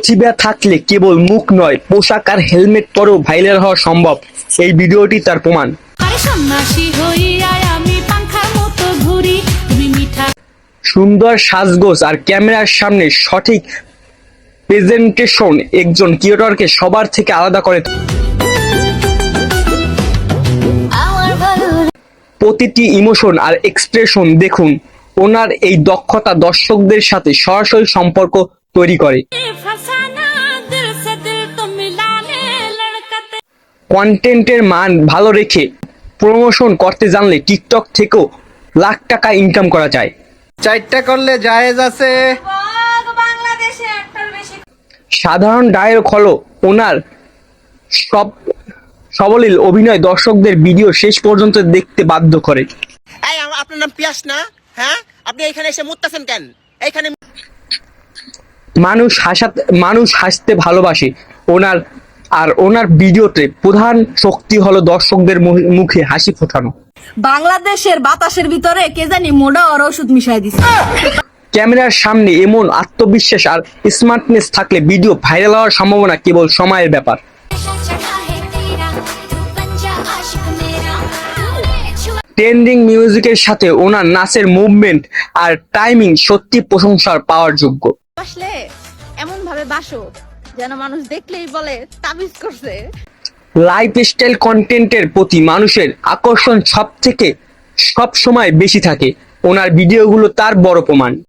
প্রতিভা থাকলে কেবল মুখ নয়, পোশাক আর হেলমেট পরেও ভাইরাল হওয়া সম্ভব। এই ভিডিওটি তার প্রমাণ। সুন্দর সাজগোজ আর ক্যামেরার সামনে সঠিক প্রেজেন্টেশন একজন ক্রিয়েটরকে সবার থেকে আলাদা করে। প্রতিটি ইমোশন আর এক্সপ্রেশন দেখুন। ওনার এই দক্ষতা দর্শকদের সাথে সরাসরি সম্পর্ক তৈরি করে। কন্টেন্টের মান ভালো রেখে প্রমোশন করতে জানলে টিকটক থেকেও লাখ টাকা ইনকাম করা যায়। 4টা করলে জায়েজ আছে। সাধারণ ডায়লগ হলো ওনার সবলীল অভিনয় দর্শকদের ভিডিও শেষ পর্যন্ত দেখতে বাধ্য করে। এই আপনার নাম পিয়াস না? হ্যাঁ, আপনি এখানে এসে মুততেছেন কেন? এখানে মানুষ হাসতে ভালোবাসে। ওনার ভিডিওতে প্রধান শক্তি হলো দর্শকদের মুখে হাসি ফোটানো। বাংলাদেশের বাতাসের ভিতরে কে জানি মোটা আর ওষুধ মিশাই দিছে। ক্যামেরার সামনে এমন আত্মবিশ্বাস আর স্মার্টনেস থাকলে ভিডিও ভাইরাল হওয়ার সম্ভাবনা কেবল সময়ের ব্যাপার। ট্রেন্ডিং মিউজিকের সাথে ওনার নাচের মুভমেন্ট আর টাইমিং সত্যি প্রশংসার পাওয়ার যোগ্য। আসলে এমন ভাবে বাসো যেন মানুষ দেখলেই বলে তাবিজ করছে। লাইফস্টাইল কন্টেন্টের প্রতি মানুষের আকর্ষণ সব সময় বেশি থাকে। ওনার ভিডিওগুলো তার বড় প্রমাণ।